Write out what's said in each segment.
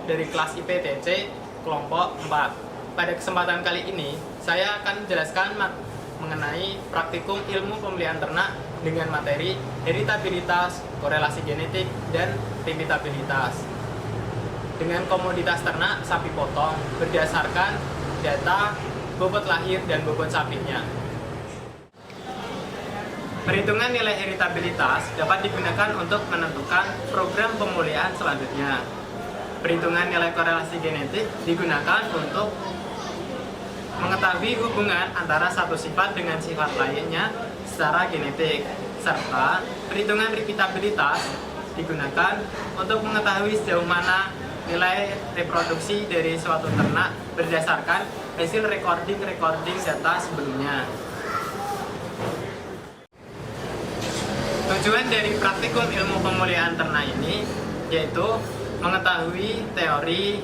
dari kelas IPTC kelompok 4. Pada kesempatan kali ini, saya akan menjelaskan mengenai praktikum ilmu pemeliharaan ternak dengan materi heritabilitas, korelasi genetik, dan repeatabilitas. Dengan komoditas ternak sapi potong berdasarkan data bobot lahir dan bobot sapinya. Perhitungan nilai heritabilitas dapat digunakan untuk menentukan program pemulihan selanjutnya. Perhitungan nilai korelasi genetik digunakan untuk mengetahui hubungan antara satu sifat dengan sifat lainnya secara genetik, serta perhitungan repeatabilitas digunakan untuk mengetahui sejauh mana nilai reproduksi dari suatu ternak berdasarkan hasil recording data sebelumnya. Tujuan dari praktikum ilmu pemulihan ternak ini yaitu mengetahui teori,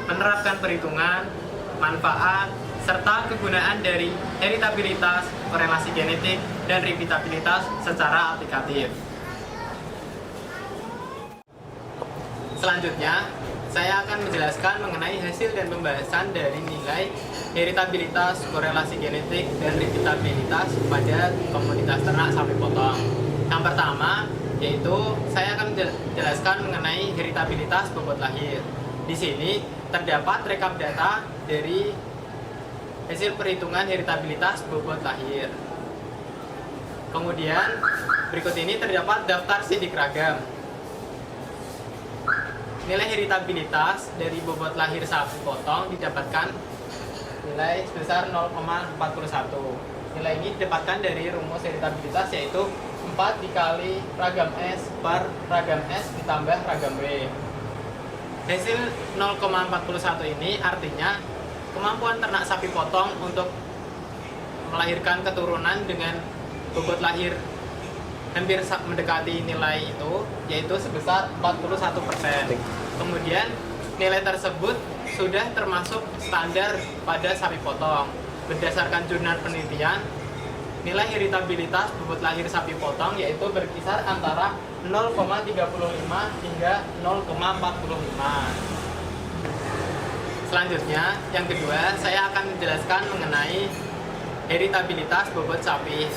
menerapkan perhitungan, manfaat, serta kegunaan dari heritabilitas, korelasi genetik, dan repeatabilitas secara aplikatif. Selanjutnya, saya akan menjelaskan mengenai hasil dan pembahasan dari nilai heritabilitas, korelasi genetik, dan repeatabilitas pada komoditas ternak sapi potong. Yang pertama, yaitu saya akan menjelaskan mengenai heritabilitas bobot lahir. Di sini terdapat rekap data dari hasil perhitungan heritabilitas bobot lahir. Kemudian, berikut ini terdapat daftar sidik ragam. Nilai heritabilitas dari bobot lahir sapi potong didapatkan nilai sebesar 0,41. Nilai ini didapatkan dari rumus heritabilitas yaitu 4 dikali ragam S per ragam S ditambah ragam W. Hasil 0,41 ini artinya kemampuan ternak sapi potong untuk melahirkan keturunan dengan bobot lahir hampir mendekati nilai itu, yaitu sebesar 41%. Kemudian nilai tersebut sudah termasuk standar pada sapi potong. Berdasarkan jurnal penelitian, nilai heritabilitas bobot lahir sapi potong yaitu berkisar antara 0,35 hingga 0,45. Selanjutnya, yang kedua, saya akan menjelaskan mengenai heritabilitas bobot sapi.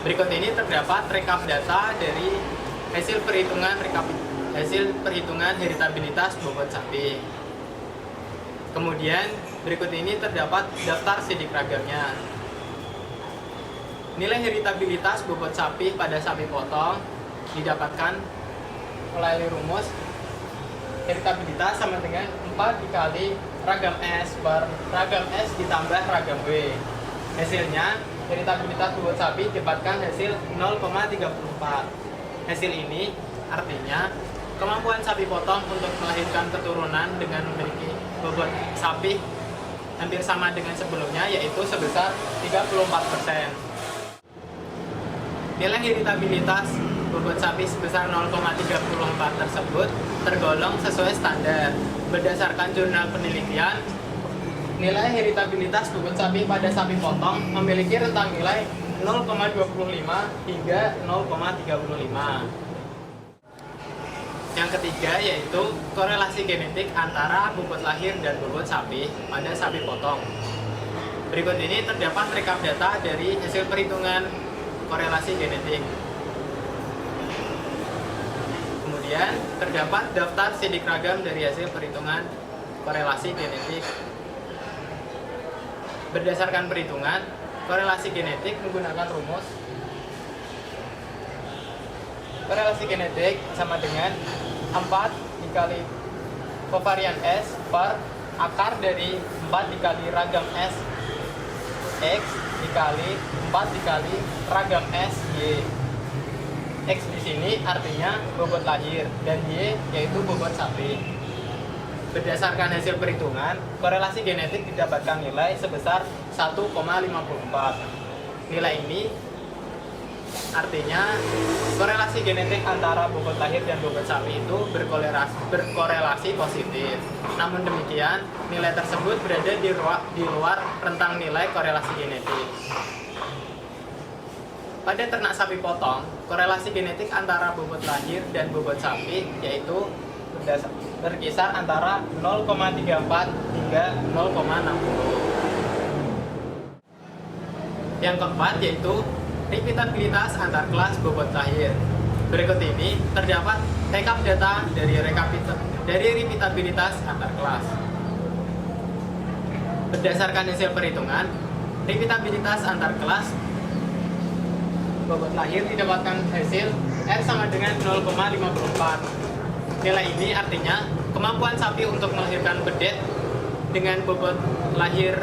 Berikut ini terdapat rekap data dari hasil perhitungan heritabilitas bobot sapi. Kemudian, berikut ini terdapat daftar sidik ragamnya. Nilai heritabilitas bobot sapi pada sapi potong didapatkan melalui rumus heritabilitas sama dengan 4 dikali ragam S per ragam S ditambah ragam W. Hasilnya, heritabilitas bobot sapi didapatkan hasil 0,34. Hasil ini artinya kemampuan sapi potong untuk melahirkan keturunan dengan memiliki bobot sapi hampir sama dengan sebelumnya, yaitu sebesar 34%. Nilai heritabilitas bobot sapi sebesar 0,34 tersebut tergolong sesuai standar. Berdasarkan jurnal penelitian, nilai heritabilitas bobot sapi pada sapi potong memiliki rentang nilai 0,25 hingga 0,35. Yang ketiga yaitu korelasi genetik antara bobot lahir dan bobot sapi pada sapi potong. Berikut ini terdapat rekap data dari hasil perhitungan korelasi genetik. Kemudian terdapat daftar sidik ragam dari hasil perhitungan korelasi genetik. Berdasarkan perhitungan, korelasi genetik menggunakan rumus korelasi genetik sama dengan 4 dikali kovarian S per akar dari 4 dikali ragam S X dikali 4 dikali ragam S Y. X di sini artinya bobot lahir dan Y yaitu bobot sapi. Berdasarkan hasil perhitungan, korelasi genetik didapatkan nilai sebesar 1,54. Nilai ini artinya korelasi genetik antara bobot lahir dan bobot sapi itu berkorelasi positif. Namun demikian, nilai tersebut berada di luar rentang nilai korelasi genetik. Pada ternak sapi potong, korelasi genetik antara bobot lahir dan bobot sapi yaitu berkisar antara 0,34 hingga 0,60. Yang keempat yaitu repeatabilitas antar kelas bobot lahir. Berikut ini terdapat rekap data dari repeatabilitas antar kelas. Berdasarkan hasil perhitungan, repeatabilitas antar kelas bobot lahir didapatkan hasil R sama dengan 0,54. Nilai ini artinya kemampuan sapi untuk melahirkan bedet dengan bobot lahir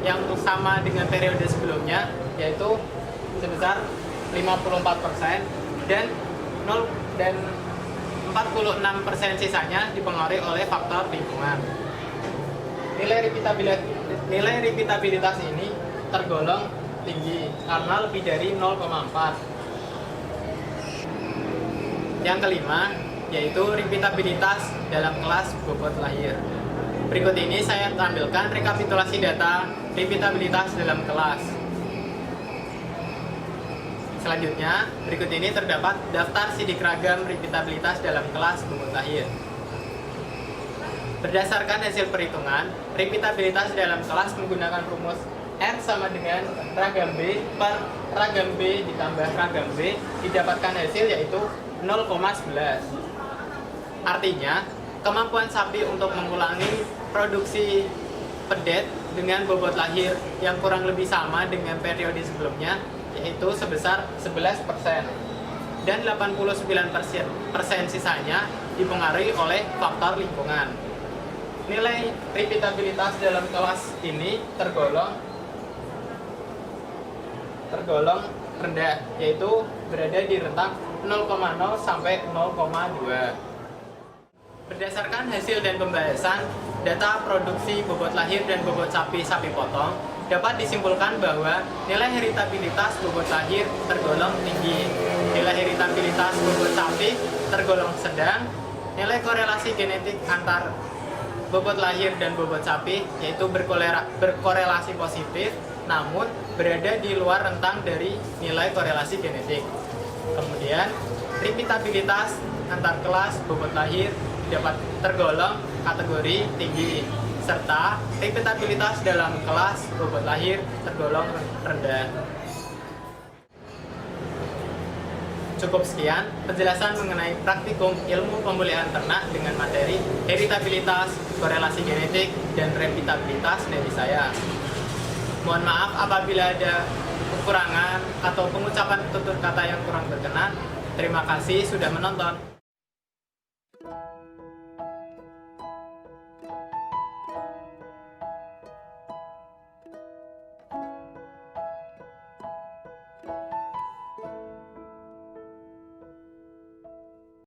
yang sama dengan periode sebelumnya, yaitu sebesar 54% dan 46% sisanya dipengaruhi oleh faktor lingkungan. Nilai repeatabilitas ini tergolong tinggi karena lebih dari 0,4. Yang kelima yaitu repeatabilitas dalam kelas bobot lahir. Berikut ini saya tampilkan rekapitulasi data repeatabilitas dalam kelas. Selanjutnya, berikut ini terdapat daftar sidik ragam repeatabilitas dalam kelas bobot lahir. Berdasarkan hasil perhitungan, repeatabilitas dalam kelas menggunakan rumus R sama dengan ragam B per ragam B ditambah ragam B didapatkan hasil yaitu 0,11. Artinya, kemampuan sapi untuk mengulangi produksi pedet dengan bobot lahir yang kurang lebih sama dengan periode sebelumnya yaitu sebesar 11% dan 89% sisanya dipengaruhi oleh faktor lingkungan. Nilai repeatabilitas dalam kelas ini tergolong rendah, yaitu berada di rentang 0,0 sampai 0,2. Berdasarkan hasil dan pembahasan data produksi bobot lahir dan bobot sapi potong, dapat disimpulkan bahwa nilai heritabilitas bobot lahir tergolong tinggi, nilai heritabilitas bobot sapi tergolong sedang, nilai korelasi genetik antar bobot lahir dan bobot sapi yaitu berkorelasi positif, namun berada di luar rentang dari nilai korelasi genetik. Kemudian, repeatabilitas antar kelas bobot lahir dapat tergolong kategori tinggi, serta repeatabilitas dalam kelas bobot lahir tergolong rendah. Cukup sekian penjelasan mengenai praktikum ilmu pemulihan ternak dengan materi heritabilitas, korelasi genetik, dan repeatabilitas dari saya. Mohon maaf apabila ada kekurangan atau pengucapan tutur kata yang kurang berkenan. Terima kasih sudah menonton.